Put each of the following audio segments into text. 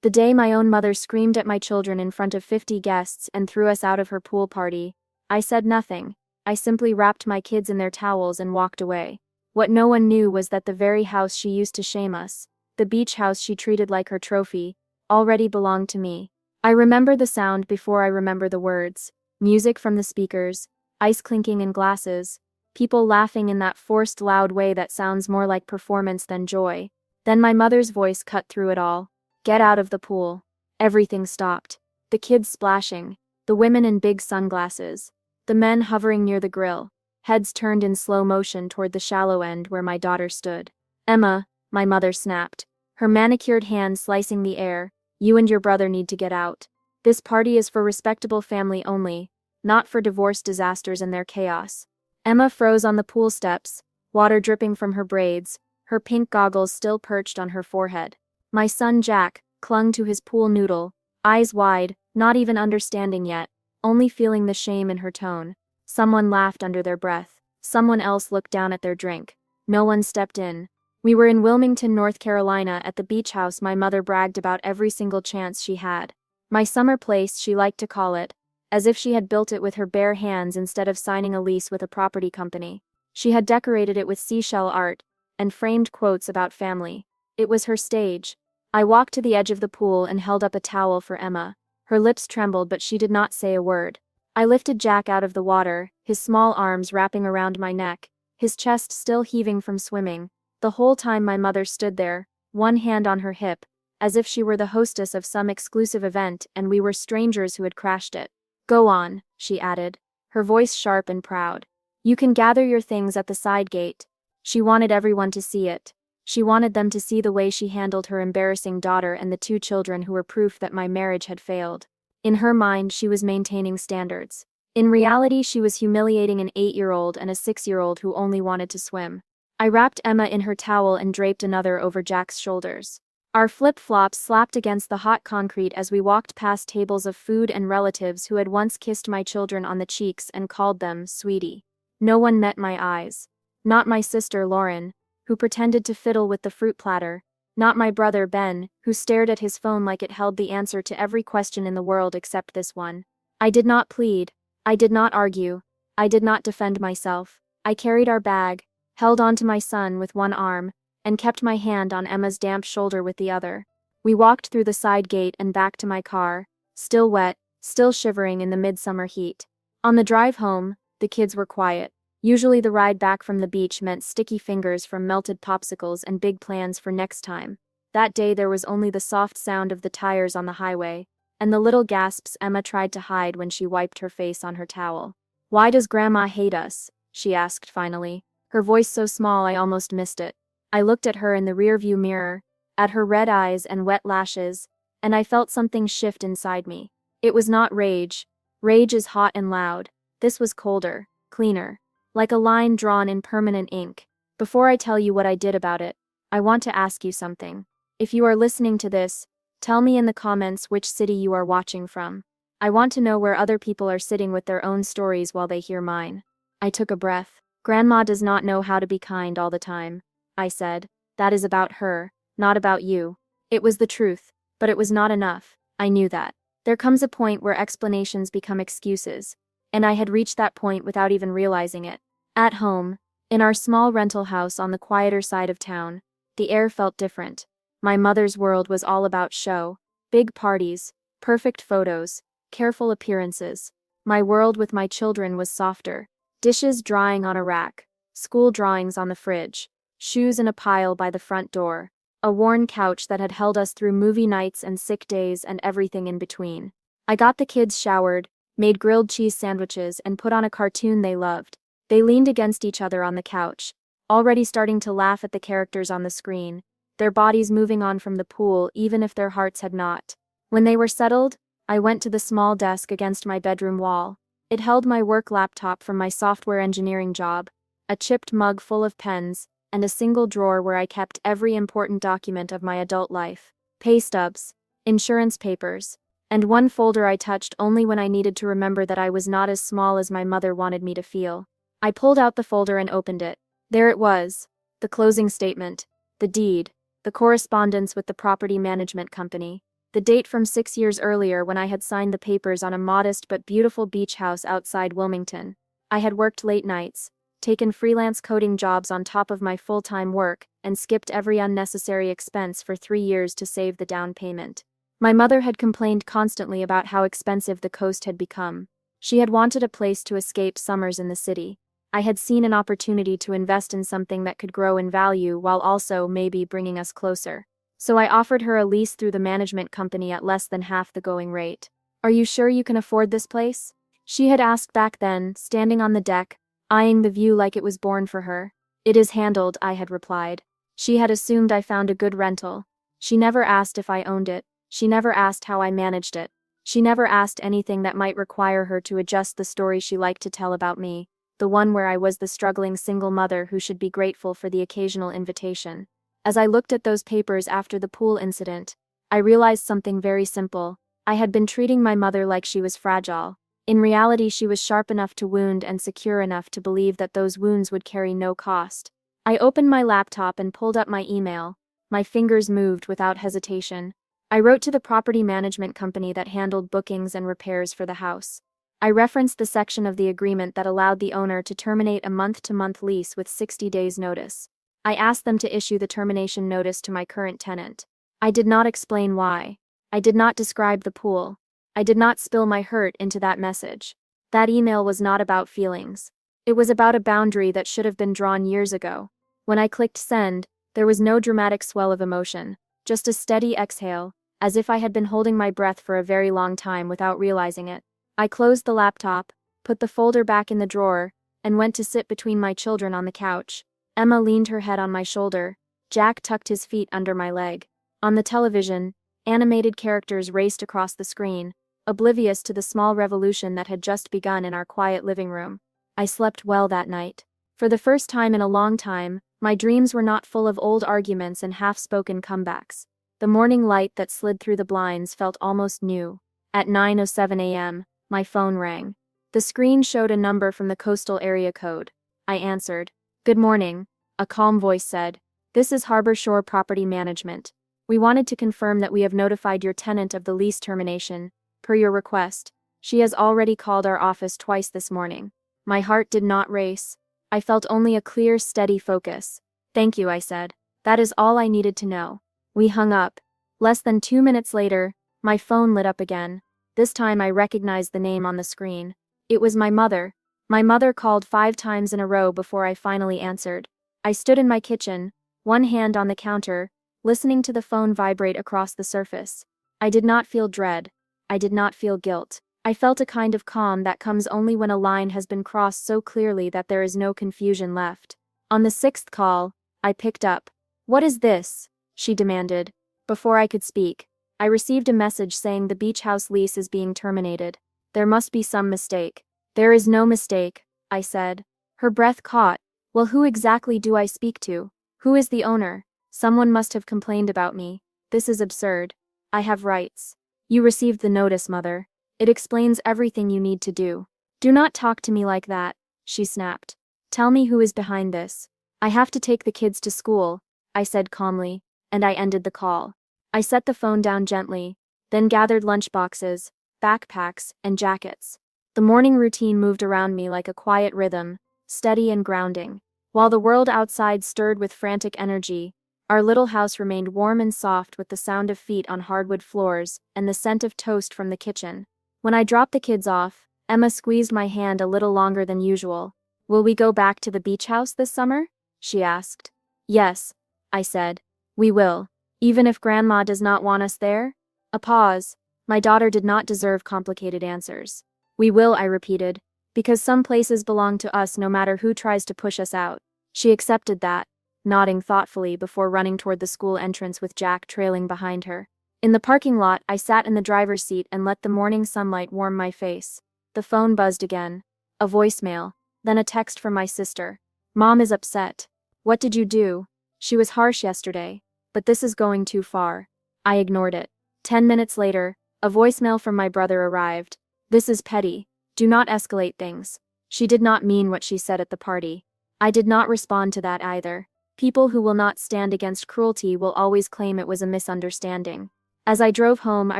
The day my own mother screamed at my children in front of 50 guests and threw us out of her pool party, I said nothing. I simply wrapped my kids in their towels and walked away. What no one knew was that the very house she used to shame us, the beach house she treated like her trophy, already belonged to me. I remember the sound before I remember the words. Music from the speakers, ice clinking in glasses, people laughing in that forced loud way that sounds more like performance than joy. Then my mother's voice cut through it all. Get out of the pool. Everything stopped. The kids splashing, the women in big sunglasses, the men hovering near the grill, heads turned in slow motion toward the shallow end where my daughter stood. Emma, my mother snapped, her manicured hand slicing the air, you and your brother need to get out. This party is for respectable family only, not for divorce disasters and their chaos. Emma froze on the pool steps, water dripping from her braids, her pink goggles still perched on her forehead. My son Jack clung to his pool noodle, eyes wide, not even understanding yet, only feeling the shame in her tone. Someone laughed under their breath. Someone else looked down at their drink. No one stepped in. We were in Wilmington, North Carolina, at the beach house my mother bragged about every single chance she had. My summer place, she liked to call it, as if she had built it with her bare hands instead of signing a lease with a property company. She had decorated it with seashell art and framed quotes about family. It was her stage. I walked to the edge of the pool and held up a towel for Emma. Her lips trembled, but she did not say a word. I lifted Jack out of the water, his small arms wrapping around my neck, his chest still heaving from swimming. The whole time my mother stood there, one hand on her hip, as if she were the hostess of some exclusive event and we were strangers who had crashed it. Go on, she added, her voice sharp and proud. You can gather your things at the side gate. She wanted everyone to see it. She wanted them to see the way she handled her embarrassing daughter and the two children who were proof that my marriage had failed. In her mind, she was maintaining standards. In reality, she was humiliating an 8-year-old and a 6-year-old who only wanted to swim. I wrapped Emma in her towel and draped another over Jack's shoulders. Our flip-flops slapped against the hot concrete as we walked past tables of food and relatives who had once kissed my children on the cheeks and called them sweetie. No one met my eyes. Not my sister Lauren, who pretended to fiddle with the fruit platter. Not my brother Ben, who stared at his phone like it held the answer to every question in the world except this one. I did not plead. I did not argue. I did not defend myself. I carried our bag, held onto my son with one arm, and kept my hand on Emma's damp shoulder with the other. We walked through the side gate and back to my car, still wet, still shivering in the midsummer heat. On the drive home, the kids were quiet. Usually the ride back from the beach meant sticky fingers from melted popsicles and big plans for next time. That day there was only the soft sound of the tires on the highway, and the little gasps Emma tried to hide when she wiped her face on her towel. Why does Grandma hate us? She asked finally, her voice so small I almost missed it. I looked at her in the rearview mirror, at her red eyes and wet lashes, and I felt something shift inside me. It was not rage. Rage is hot and loud. This was colder, cleaner. Like a line drawn in permanent ink. Before I tell you what I did about it, I want to ask you something. If you are listening to this, tell me in the comments which city you are watching from. I want to know where other people are sitting with their own stories while they hear mine. I took a breath. Grandma does not know how to be kind all the time, I said. That is about her, not about you. It was the truth, but it was not enough. I knew that. There comes a point where explanations become excuses. And I had reached that point without even realizing it. At home, in our small rental house on the quieter side of town, the air felt different. My mother's world was all about show, big parties, perfect photos, careful appearances. My world with my children was softer. Dishes drying on a rack, school drawings on the fridge, shoes in a pile by the front door, a worn couch that had held us through movie nights and sick days and everything in between. I got the kids showered, made grilled cheese sandwiches, and put on a cartoon they loved. They leaned against each other on the couch, already starting to laugh at the characters on the screen, their bodies moving on from the pool even if their hearts had not. When they were settled, I went to the small desk against my bedroom wall. It held my work laptop from my software engineering job, a chipped mug full of pens, and a single drawer where I kept every important document of my adult life. Pay stubs, insurance papers, and one folder I touched only when I needed to remember that I was not as small as my mother wanted me to feel. I pulled out the folder and opened it. There it was, the closing statement, the deed, the correspondence with the property management company. The date from 6 years earlier when I had signed the papers on a modest but beautiful beach house outside Wilmington. I had worked late nights, taken freelance coding jobs on top of my full-time work, and skipped every unnecessary expense for 3 years to save the down payment. My mother had complained constantly about how expensive the coast had become. She had wanted a place to escape summers in the city. I had seen an opportunity to invest in something that could grow in value while also maybe bringing us closer. So I offered her a lease through the management company at less than half the going rate. "Are you sure you can afford this place?" she had asked back then, standing on the deck, eyeing the view like it was born for her. "It is handled," I had replied. She had assumed I found a good rental. She never asked if I owned it. She never asked how I managed it. She never asked anything that might require her to adjust the story she liked to tell about me, the one where I was the struggling single mother who should be grateful for the occasional invitation. As I looked at those papers after the pool incident, I realized something very simple. I had been treating my mother like she was fragile. In reality, she was sharp enough to wound and secure enough to believe that those wounds would carry no cost. I opened my laptop and pulled up my email. My fingers moved without hesitation. I wrote to the property management company that handled bookings and repairs for the house. I referenced the section of the agreement that allowed the owner to terminate a month-to-month lease with 60 days' notice. I asked them to issue the termination notice to my current tenant. I did not explain why. I did not describe the pool. I did not spill my hurt into that message. That email was not about feelings. It was about a boundary that should have been drawn years ago. When I clicked send, there was no dramatic swell of emotion, just a steady exhale, as if I had been holding my breath for a very long time without realizing it. I closed the laptop, put the folder back in the drawer, and went to sit between my children on the couch. Emma leaned her head on my shoulder. Jack tucked his feet under my leg. On the television, animated characters raced across the screen, oblivious to the small revolution that had just begun in our quiet living room. I slept well that night. For the first time in a long time, my dreams were not full of old arguments and half-spoken comebacks. The morning light that slid through the blinds felt almost new. At 9:07 a.m., my phone rang. The screen showed a number from the coastal area code. I answered. "Good morning," a calm voice said. "This is Harbor Shore Property Management. We wanted to confirm that we have notified your tenant of the lease termination, per your request. She has already called our office twice this morning." My heart did not race. I felt only a clear, steady focus. "Thank you," I said. "That is all I needed to know." We hung up. Less than 2 minutes later, my phone lit up again. This time I recognized the name on the screen. It was my mother. My mother called 5 times in a row before I finally answered. I stood in my kitchen, one hand on the counter, listening to the phone vibrate across the surface. I did not feel dread. I did not feel guilt. I felt a kind of calm that comes only when a line has been crossed so clearly that there is no confusion left. On the 6th call, I picked up. "What is this?" she demanded. Before I could speak, I received a message saying the beach house lease is being terminated. There must be some mistake. "There is no mistake," I said. Her breath caught. "Well, who exactly do I speak to? Who is the owner? Someone must have complained about me. This is absurd. I have rights." "You received the notice, Mother. It explains everything you need to do." "Do not talk to me like that," she snapped. "Tell me who is behind this." "I have to take the kids to school," I said calmly, and I ended the call. I set the phone down gently, then gathered lunchboxes, backpacks, and jackets. The morning routine moved around me like a quiet rhythm, steady and grounding. While the world outside stirred with frantic energy, our little house remained warm and soft with the sound of feet on hardwood floors and the scent of toast from the kitchen. When I dropped the kids off, Emma squeezed my hand a little longer than usual. "Will we go back to the beach house this summer?" she asked. "Yes," I said. "We will. Even if Grandma does not want us there?" A pause. My daughter did not deserve complicated answers. "We will," I repeated, "because some places belong to us no matter who tries to push us out." She accepted that, nodding thoughtfully before running toward the school entrance with Jack trailing behind her. In the parking lot, I sat in the driver's seat and let the morning sunlight warm my face. The phone buzzed again. A voicemail, then a text from my sister. "Mom is upset. What did you do? She was harsh yesterday, but this is going too far." I ignored it. 10 minutes later, a voicemail from my brother arrived. "This is petty. Do not escalate things. She did not mean what she said at the party." I did not respond to that either. People who will not stand against cruelty will always claim it was a misunderstanding. As I drove home, I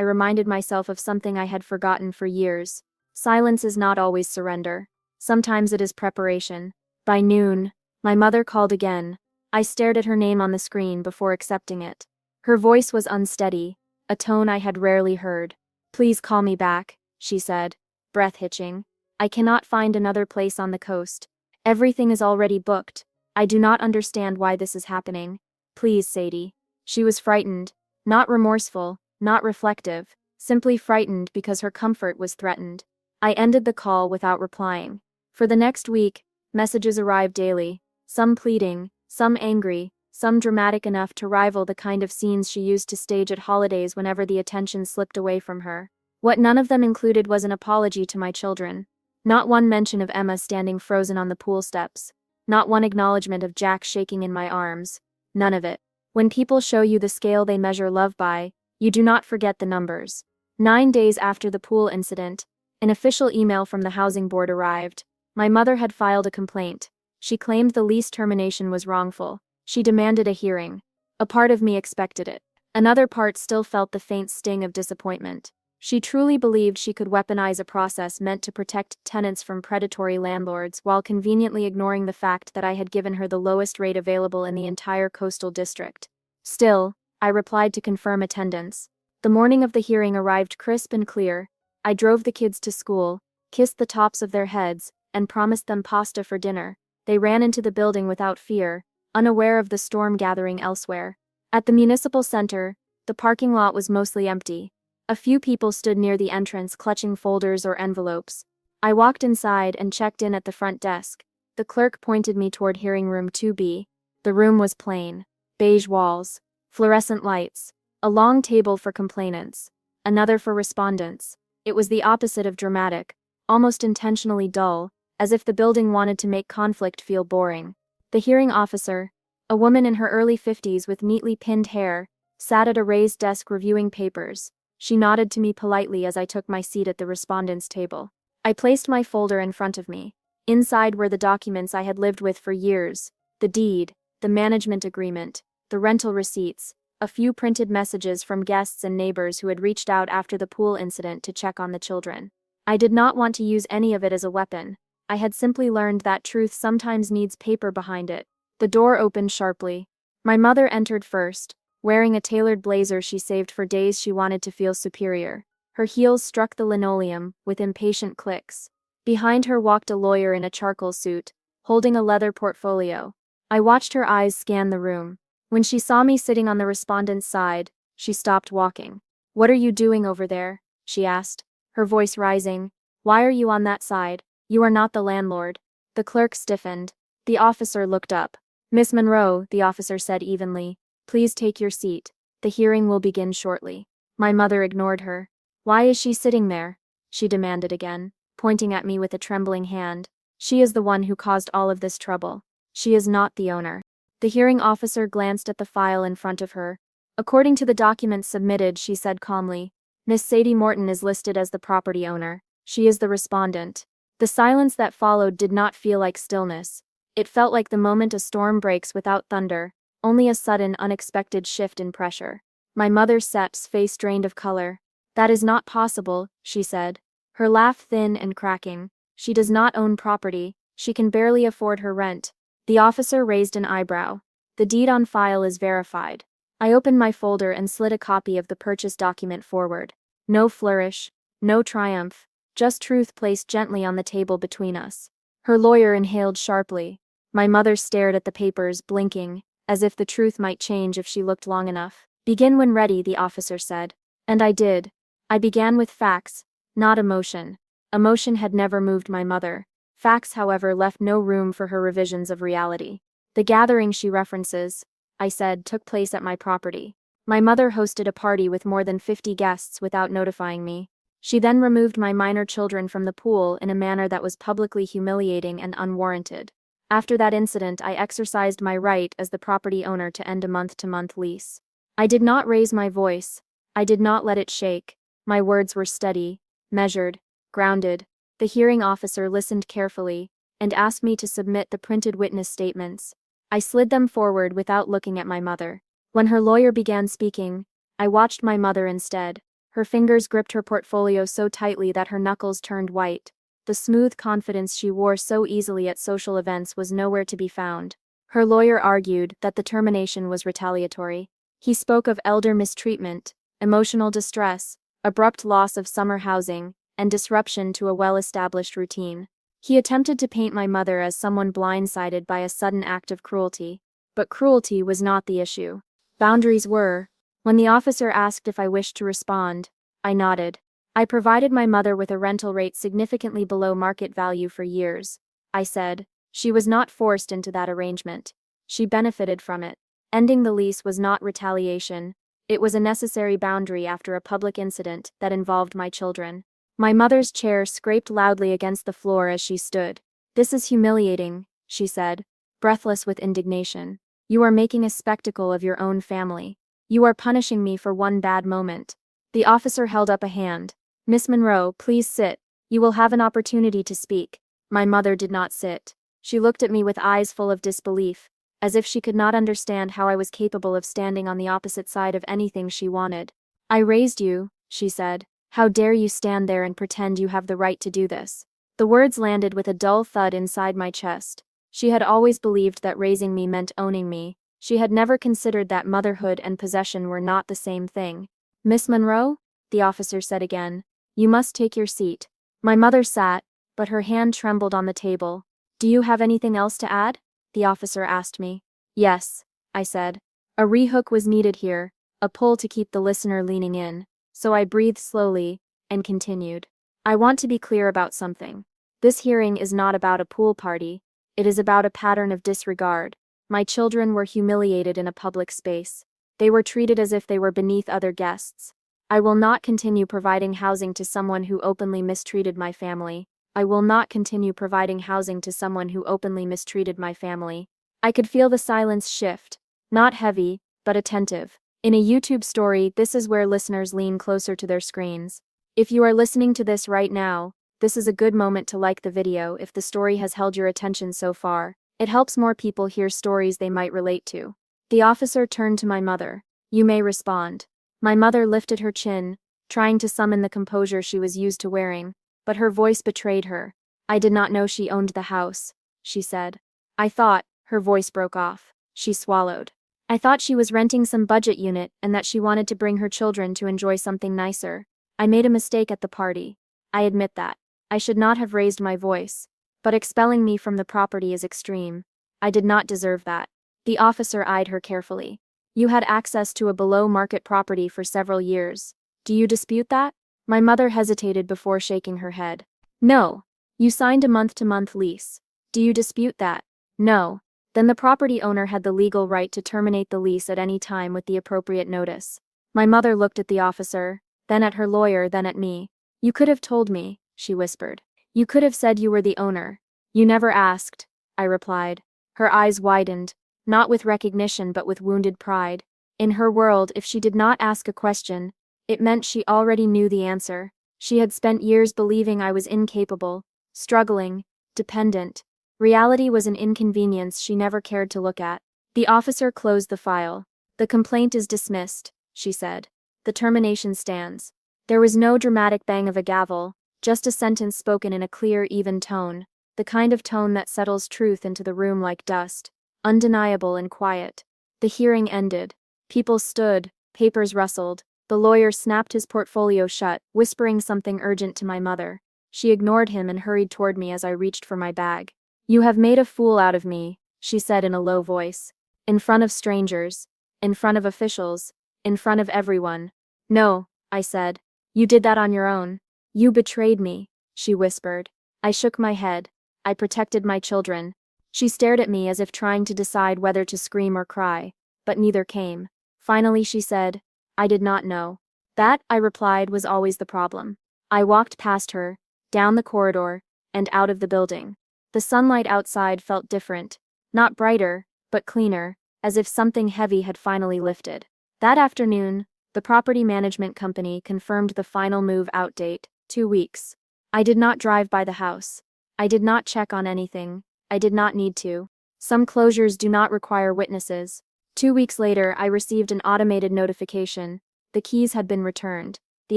reminded myself of something I had forgotten for years. Silence is not always surrender. Sometimes it is preparation. By noon, my mother called again. I stared at her name on the screen before accepting it. Her voice was unsteady, a tone I had rarely heard. "Please call me back," she said, breath hitching. "I cannot find another place on the coast. Everything is already booked. I do not understand why this is happening. Please, Sadie." She was frightened, not remorseful, not reflective, simply frightened because her comfort was threatened. I ended the call without replying. For the next week, messages arrived daily, some pleading, some angry, some dramatic enough to rival the kind of scenes she used to stage at holidays whenever the attention slipped away from her. What none of them included was an apology to my children. Not one mention of Emma standing frozen on the pool steps. Not one acknowledgement of Jack shaking in my arms. None of it. When people show you the scale they measure love by, you do not forget the numbers. 9 days after the pool incident, an official email from the housing board arrived. My mother had filed a complaint. She claimed the lease termination was wrongful. She demanded a hearing. A part of me expected it. Another part still felt the faint sting of disappointment. She truly believed she could weaponize a process meant to protect tenants from predatory landlords while conveniently ignoring the fact that I had given her the lowest rate available in the entire coastal district. Still, I replied to confirm attendance. The morning of the hearing arrived crisp and clear. I drove the kids to school, kissed the tops of their heads, and promised them pasta for dinner. They ran into the building without fear, unaware of the storm gathering elsewhere. At the municipal center, the parking lot was mostly empty. A few people stood near the entrance clutching folders or envelopes. I walked inside and checked in at the front desk. The clerk pointed me toward hearing room 2B. The room was plain. Beige walls, fluorescent lights, a long table for complainants, another for respondents. It was the opposite of dramatic, almost intentionally dull, as if the building wanted to make conflict feel boring. The hearing officer, a woman in her early 50s with neatly pinned hair, sat at a raised desk reviewing papers. She nodded to me politely as I took my seat at the respondents' table. I placed my folder in front of me. Inside were the documents I had lived with for years: the deed, the management agreement, the rental receipts, a few printed messages from guests and neighbors who had reached out after the pool incident to check on the children. I did not want to use any of it as a weapon. I had simply learned that truth sometimes needs paper behind it. The door opened sharply. My mother entered first, wearing a tailored blazer she saved for days she wanted to feel superior. Her heels struck the linoleum with impatient clicks. Behind her walked a lawyer in a charcoal suit, holding a leather portfolio. I watched her eyes scan the room. When she saw me sitting on the respondent's side, she stopped walking. "What are you doing over there?" she asked, her voice rising. "Why are you on that side? You are not the landlord." The clerk stiffened. The officer looked up. "Miss Monroe," the officer said evenly, "please take your seat. The hearing will begin shortly." My mother ignored her. "Why is she sitting there?" she demanded again, pointing at me with a trembling hand. "She is the one who caused all of this trouble. She is not the owner." The hearing officer glanced at the file in front of her. "According to the documents submitted," she said calmly, "Miss Sadie Morton is listed as the property owner. She is the respondent." The silence that followed did not feel like stillness. It felt like the moment a storm breaks without thunder, only a sudden, unexpected shift in pressure. My mother's face drained of color. "That is not possible," she said, her laugh thin and cracking. "She does not own property. She can barely afford her rent." The officer raised an eyebrow. "The deed on file is verified." I opened my folder and slid a copy of the purchase document forward. No flourish, no triumph, just truth placed gently on the table between us. Her lawyer inhaled sharply. My mother stared at the papers, blinking, as if the truth might change if she looked long enough. "Begin when ready," the officer said. And I did. I began with facts, not emotion. Emotion had never moved my mother. Facts, however, left no room for her revisions of reality. "The gathering she references," I said, "took place at my property. My mother hosted a party with more than 50 guests without notifying me. She then removed my minor children from the pool in a manner that was publicly humiliating and unwarranted. After that incident, I exercised my right as the property owner to end a month-to-month lease. I did not raise my voice. I did not let it shake. My words were steady, measured, grounded. The hearing officer listened carefully and asked me to submit the printed witness statements. I slid them forward without looking at my mother. When her lawyer began speaking, I watched my mother instead. Her fingers gripped her portfolio so tightly that her knuckles turned white. The smooth confidence she wore so easily at social events was nowhere to be found. Her lawyer argued that the termination was retaliatory. He spoke of elder mistreatment, emotional distress, abrupt loss of summer housing, and disruption to a well-established routine. He attempted to paint my mother as someone blindsided by a sudden act of cruelty. But cruelty was not the issue. Boundaries were. When the officer asked if I wished to respond, I nodded. I provided my mother with a rental rate significantly below market value for years. I said. She was not forced into that arrangement. She benefited from it. Ending the lease was not retaliation. It was a necessary boundary after a public incident that involved my children. My mother's chair scraped loudly against the floor as she stood. "This is humiliating," she said, breathless with indignation. "You are making a spectacle of your own family. You are punishing me for one bad moment." The officer held up a hand. "Miss Monroe, please sit. You will have an opportunity to speak." My mother did not sit. She looked at me with eyes full of disbelief, as if she could not understand how I was capable of standing on the opposite side of anything she wanted. "I raised you," she said. "How dare you stand there and pretend you have the right to do this?" The words landed with a dull thud inside my chest. She had always believed that raising me meant owning me. She had never considered that motherhood and possession were not the same thing. "Miss Monroe?" the officer said again. "You must take your seat." My mother sat, but her hand trembled on the table. "Do you have anything else to add?" the officer asked me. "Yes," I said. A rehook was needed here, a pull to keep the listener leaning in. So I breathed slowly, and continued. "I want to be clear about something. This hearing is not about a pool party. It is about a pattern of disregard. My children were humiliated in a public space. They were treated as if they were beneath other guests. I will not continue providing housing to someone who openly mistreated my family. I will not continue providing housing to someone who openly mistreated my family." I could feel the silence shift, not heavy, but attentive. In a YouTube story, this is where listeners lean closer to their screens. If you are listening to this right now, this is a good moment to like the video if the story has held your attention so far. It helps more people hear stories they might relate to. The officer turned to my mother. "You may respond." My mother lifted her chin, trying to summon the composure she was used to wearing, but her voice betrayed her. "I did not know she owned the house," she said. "I thought," her voice broke off. She swallowed. "I thought she was renting some budget unit and that she wanted to bring her children to enjoy something nicer. I made a mistake at the party. I admit that. I should not have raised my voice. But expelling me from the property is extreme. I did not deserve that." The officer eyed her carefully. "You had access to a below-market property for several years. Do you dispute that?" My mother hesitated before shaking her head. "No. You signed a month-to-month lease. Do you dispute that?" "No. Then the property owner had the legal right to terminate the lease at any time with the appropriate notice." My mother looked at the officer, then at her lawyer, then at me. "You could have told me," she whispered. "You could have said you were the owner." "You never asked," I replied. Her eyes widened, not with recognition but with wounded pride. In her world, if she did not ask a question, it meant she already knew the answer. She had spent years believing I was incapable, struggling, dependent. Reality was an inconvenience she never cared to look at. The officer closed the file. "The complaint is dismissed," she said. "The termination stands." There was no dramatic bang of a gavel, just a sentence spoken in a clear, even tone, the kind of tone that settles truth into the room like dust, undeniable and quiet. The hearing ended. People stood, papers rustled. The lawyer snapped his portfolio shut, whispering something urgent to my mother. She ignored him and hurried toward me as I reached for my bag. "You have made a fool out of me," she said in a low voice. "In front of strangers. In front of officials. In front of everyone." "No," I said. "You did that on your own. You betrayed me," she whispered. I shook my head. "I protected my children." She stared at me as if trying to decide whether to scream or cry, but neither came. Finally she said, "I did not know." That, I replied, was always the problem. I walked past her, down the corridor, and out of the building. The sunlight outside felt different, not brighter, but cleaner, as if something heavy had finally lifted. That afternoon, the property management company confirmed the final move-out date, 2 weeks. I did not drive by the house. I did not check on anything. I did not need to. Some closures do not require witnesses. 2 weeks later, I received an automated notification. The keys had been returned. The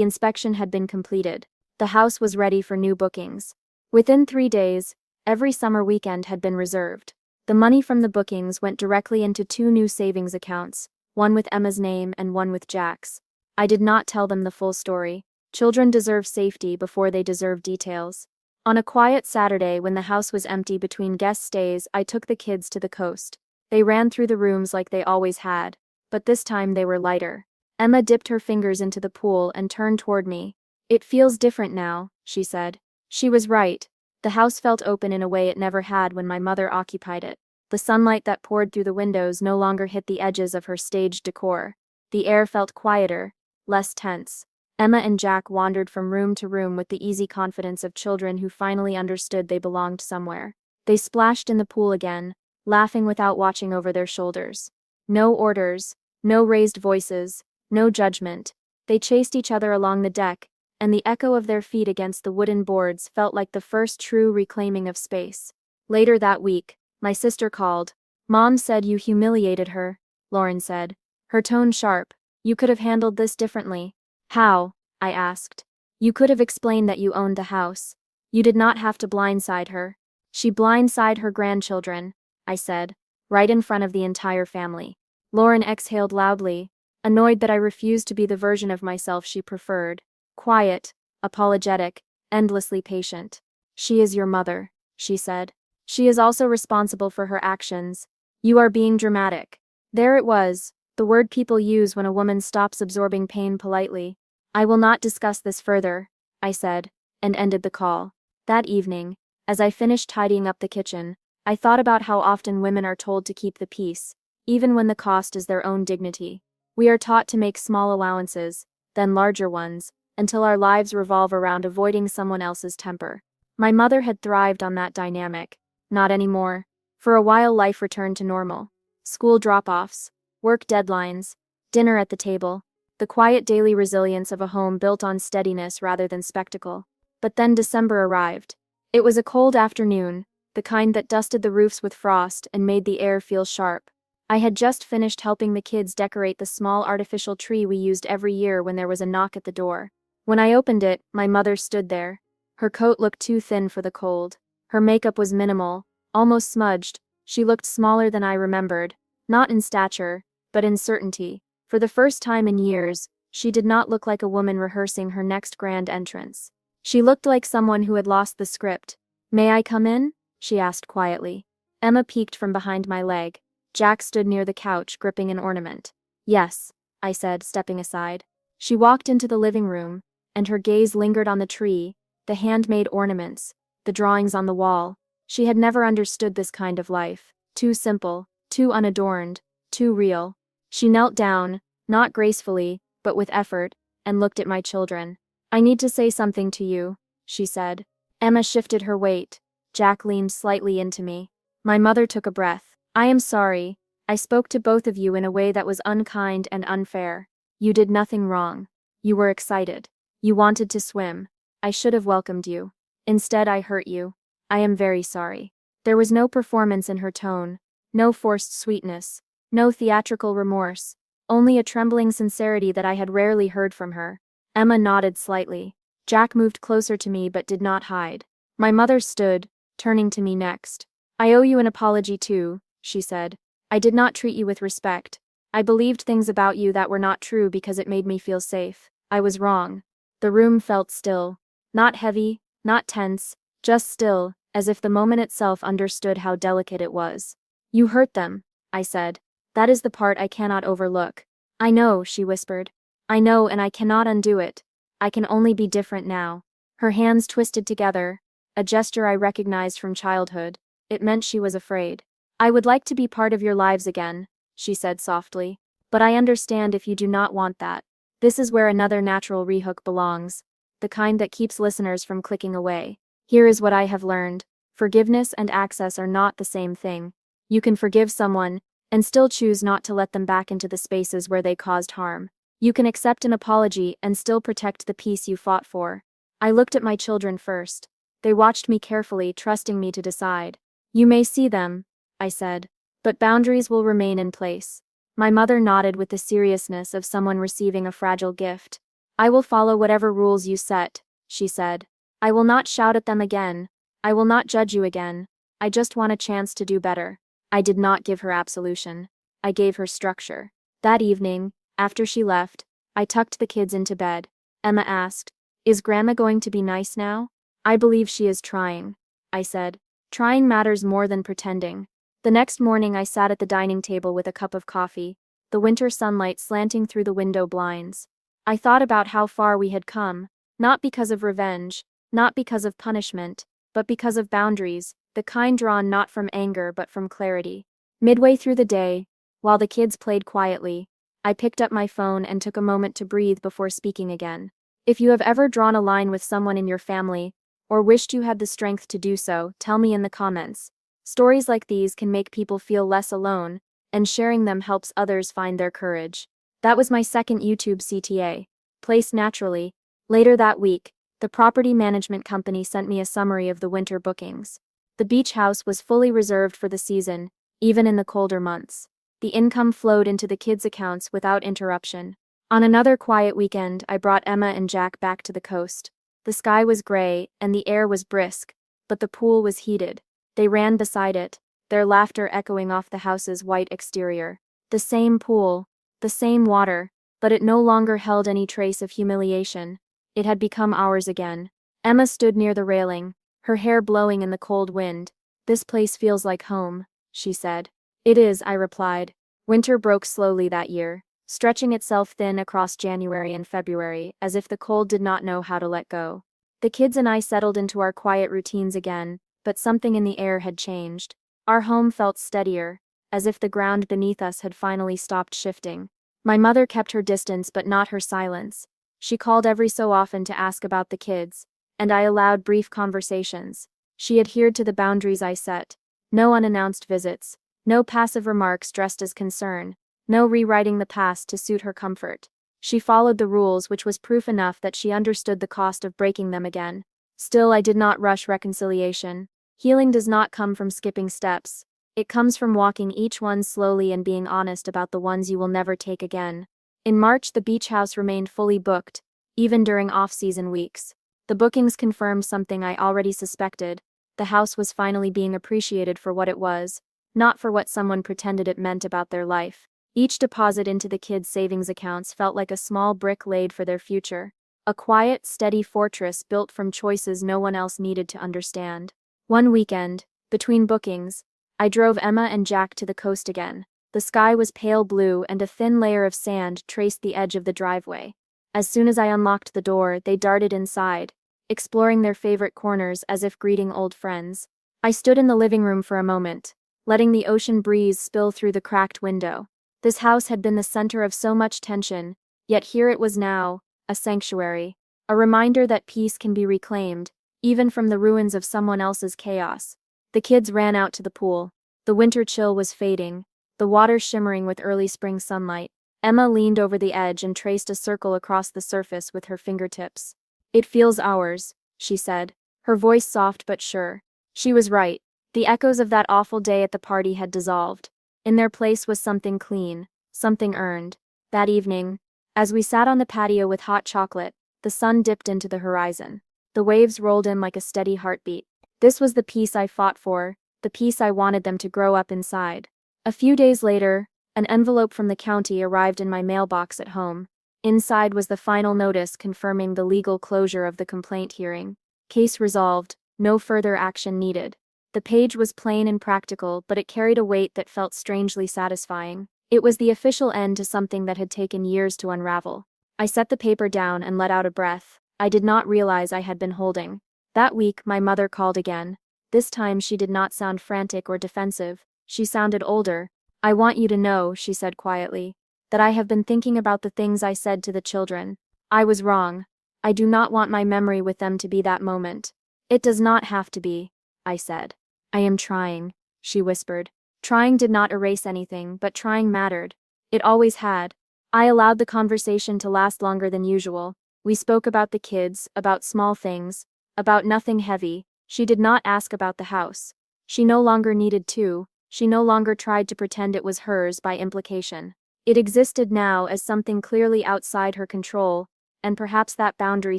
inspection had been completed. The house was ready for new bookings. Within 3 days, every summer weekend had been reserved. The money from the bookings went directly into 2 new savings accounts, one with Emma's name and one with Jack's. I did not tell them the full story. Children deserve safety before they deserve details. On a quiet Saturday when the house was empty between guest stays, I took the kids to the coast. They ran through the rooms like they always had, but this time they were lighter. Emma dipped her fingers into the pool and turned toward me. "It feels different now," she said. She was right. The house felt open in a way it never had when my mother occupied it. The sunlight that poured through the windows no longer hit the edges of her staged decor. The air felt quieter, less tense. Emma and Jack wandered from room to room with the easy confidence of children who finally understood they belonged somewhere. They splashed in the pool again, laughing without watching over their shoulders. No orders, no raised voices, no judgment. They chased each other along the deck, and the echo of their feet against the wooden boards felt like the first true reclaiming of space. Later that week, my sister called. "Mom said you humiliated her," Lauren said, her tone sharp. "You could have handled this differently." "How?" I asked. "You could have explained that you owned the house. You did not have to blindside her." "She blindsided her grandchildren," I said, "right in front of the entire family." Lauren exhaled loudly, annoyed that I refused to be the version of myself she preferred. Quiet, apologetic, endlessly patient. "She is your mother," she said. "She is also responsible for her actions. You are being dramatic." There it was, the word people use when a woman stops absorbing pain politely. "I will not discuss this further," I said, and ended the call. That evening, as I finished tidying up the kitchen, I thought about how often women are told to keep the peace, even when the cost is their own dignity. We are taught to make small allowances, then larger ones, until our lives revolve around avoiding someone else's temper. My mother had thrived on that dynamic. Not anymore. For a while life returned to normal. School drop-offs, work deadlines, dinner at the table, the quiet daily resilience of a home built on steadiness rather than spectacle. But then December arrived. It was a cold afternoon, the kind that dusted the roofs with frost and made the air feel sharp. I had just finished helping the kids decorate the small artificial tree we used every year when there was a knock at the door. When I opened it, my mother stood there. Her coat looked too thin for the cold. Her makeup was minimal, almost smudged. She looked smaller than I remembered, not in stature, but in certainty. For the first time in years, she did not look like a woman rehearsing her next grand entrance. She looked like someone who had lost the script. "May I come in?" she asked quietly. Emma peeked from behind my leg. Jack stood near the couch, gripping an ornament. "Yes," I said, stepping aside. She walked into the living room, and her gaze lingered on the tree, the handmade ornaments, the drawings on the wall. She had never understood this kind of life. Too simple, too unadorned, too real. She knelt down, not gracefully, but with effort, and looked at my children. "I need to say something to you," she said. Emma shifted her weight. Jack leaned slightly into me. My mother took a breath. "I am sorry. I spoke to both of you in a way that was unkind and unfair. You did nothing wrong. You were excited. You wanted to swim. I should have welcomed you. Instead, I hurt you. I am very sorry." There was no performance in her tone, no forced sweetness, no theatrical remorse, only a trembling sincerity that I had rarely heard from her. Emma nodded slightly. Jack moved closer to me but did not hide. My mother stood, turning to me next. "I owe you an apology too," she said. "I did not treat you with respect. I believed things about you that were not true because it made me feel safe. I was wrong." The room felt still. Not heavy, not tense, just still, as if the moment itself understood how delicate it was. "You hurt them," I said. "That is the part I cannot overlook." "I know," she whispered. "I know, and I cannot undo it. I can only be different now." Her hands twisted together, a gesture I recognized from childhood. It meant she was afraid. "I would like to be part of your lives again," she said softly. "But I understand if you do not want that. This is where another natural rehook belongs, the kind that keeps listeners from clicking away. Here is what I have learned. Forgiveness and access are not the same thing. You can forgive someone, and still choose not to let them back into the spaces where they caused harm. You can accept an apology and still protect the peace you fought for." I looked at my children first. They watched me carefully, trusting me to decide. "You may see them," I said, "but boundaries will remain in place." My mother nodded with the seriousness of someone receiving a fragile gift. I will follow whatever rules you set, she said. I will not shout at them again. I will not judge you again. I just want a chance to do better. I did not give her absolution. I gave her structure. That evening, after she left, I tucked the kids into bed. Emma asked, "Is Grandma going to be nice now?" "I believe she is trying," I said. Trying matters more than pretending. The next morning I sat at the dining table with a cup of coffee, the winter sunlight slanting through the window blinds. I thought about how far we had come, not because of revenge, not because of punishment, but because of boundaries, the kind drawn not from anger but from clarity. Midway through the day, while the kids played quietly, I picked up my phone and took a moment to breathe before speaking again. If you have ever drawn a line with someone in your family, or wished you had the strength to do so, tell me in the comments. Stories like these can make people feel less alone, and sharing them helps others find their courage. That was my second YouTube CTA. Placed naturally. Later that week, the property management company sent me a summary of the winter bookings. The beach house was fully reserved for the season, even in the colder months. The income flowed into the kids' accounts without interruption. On another quiet weekend, I brought Emma and Jack back to the coast. The sky was gray, and the air was brisk, but the pool was heated. They ran beside it, their laughter echoing off the house's white exterior. The same pool, the same water, but it no longer held any trace of humiliation. It had become ours again. Emma stood near the railing, her hair blowing in the cold wind. "This place feels like home," she said. "It is," I replied. Winter broke slowly that year, stretching itself thin across January and February, as if the cold did not know how to let go. The kids and I settled into our quiet routines again, but something in the air had changed. Our home felt steadier, as if the ground beneath us had finally stopped shifting. My mother kept her distance but not her silence. She called every so often to ask about the kids, and I allowed brief conversations. She adhered to the boundaries I set. No unannounced visits, no passive remarks dressed as concern, no rewriting the past to suit her comfort. She followed the rules, which was proof enough that she understood the cost of breaking them again. Still, I did not rush reconciliation. Healing does not come from skipping steps. It comes from walking each one slowly and being honest about the ones you will never take again. In March, the beach house remained fully booked, even during off-season weeks. The bookings confirmed something I already suspected. The house was finally being appreciated for what it was, not for what someone pretended it meant about their life. Each deposit into the kids' savings accounts felt like a small brick laid for their future. A quiet, steady fortress built from choices no one else needed to understand. One weekend, between bookings, I drove Emma and Jack to the coast again. The sky was pale blue and a thin layer of sand traced the edge of the driveway. As soon as I unlocked the door, they darted inside, exploring their favorite corners as if greeting old friends. I stood in the living room for a moment, letting the ocean breeze spill through the cracked window. This house had been the center of so much tension, yet here it was now, a sanctuary, a reminder that peace can be reclaimed, even from the ruins of someone else's chaos. The kids ran out to the pool. The winter chill was fading, the water shimmering with early spring sunlight. Emma leaned over the edge and traced a circle across the surface with her fingertips. "It feels ours," she said, her voice soft but sure. She was right. The echoes of that awful day at the party had dissolved. In their place was something clean, something earned. That evening, as we sat on the patio with hot chocolate, the sun dipped into the horizon. The waves rolled in like a steady heartbeat. This was the peace I fought for, the peace I wanted them to grow up inside. A few days later, an envelope from the county arrived in my mailbox at home. Inside was the final notice confirming the legal closure of the complaint hearing. Case resolved, no further action needed. The page was plain and practical, but it carried a weight that felt strangely satisfying. It was the official end to something that had taken years to unravel. I set the paper down and let out a breath I did not realize I had been holding. That week, my mother called again. This time she did not sound frantic or defensive. She sounded older. "I want you to know," she said quietly, "that I have been thinking about the things I said to the children. I was wrong. I do not want my memory with them to be that moment." "It does not have to be," I said. "I am trying," she whispered. Trying did not erase anything, but trying mattered. It always had. I allowed the conversation to last longer than usual. We spoke about the kids, about small things, about nothing heavy. She did not ask about the house. She no longer needed to. She no longer tried to pretend it was hers by implication. It existed now as something clearly outside her control, and perhaps that boundary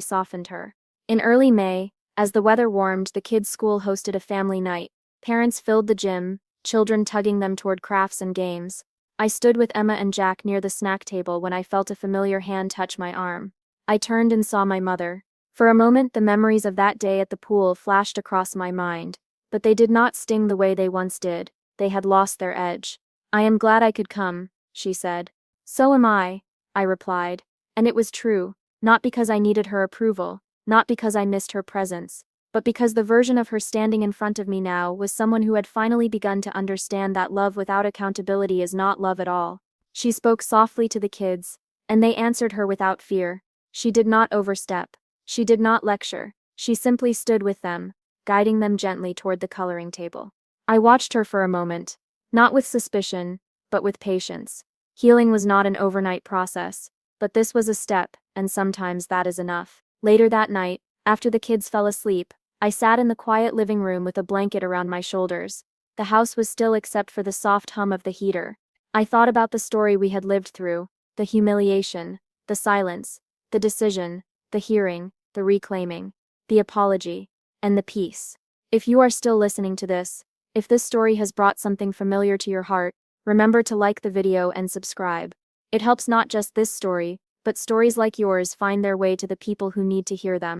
softened her. In early May, as the weather warmed, the kids' school hosted a family night. Parents filled the gym, children tugging them toward crafts and games. I stood with Emma and Jack near the snack table when I felt a familiar hand touch my arm. I turned and saw my mother. For a moment, the memories of that day at the pool flashed across my mind, but they did not sting the way they once did. They had lost their edge. "I am glad I could come," she said. "So am I," I replied. And it was true, not because I needed her approval, not because I missed her presence, but because the version of her standing in front of me now was someone who had finally begun to understand that love without accountability is not love at all. She spoke softly to the kids, and they answered her without fear. She did not overstep. She did not lecture. She simply stood with them, guiding them gently toward the coloring table. I watched her for a moment, not with suspicion, but with patience. Healing was not an overnight process, but this was a step, and sometimes that is enough. Later that night, after the kids fell asleep, I sat in the quiet living room with a blanket around my shoulders. The house was still except for the soft hum of the heater. I thought about the story we had lived through, the humiliation, the silence, the decision, the hearing, the reclaiming, the apology, and the peace. If you are still listening to this, if this story has brought something familiar to your heart, remember to like the video and subscribe. It helps not just this story, but stories like yours find their way to the people who need to hear them.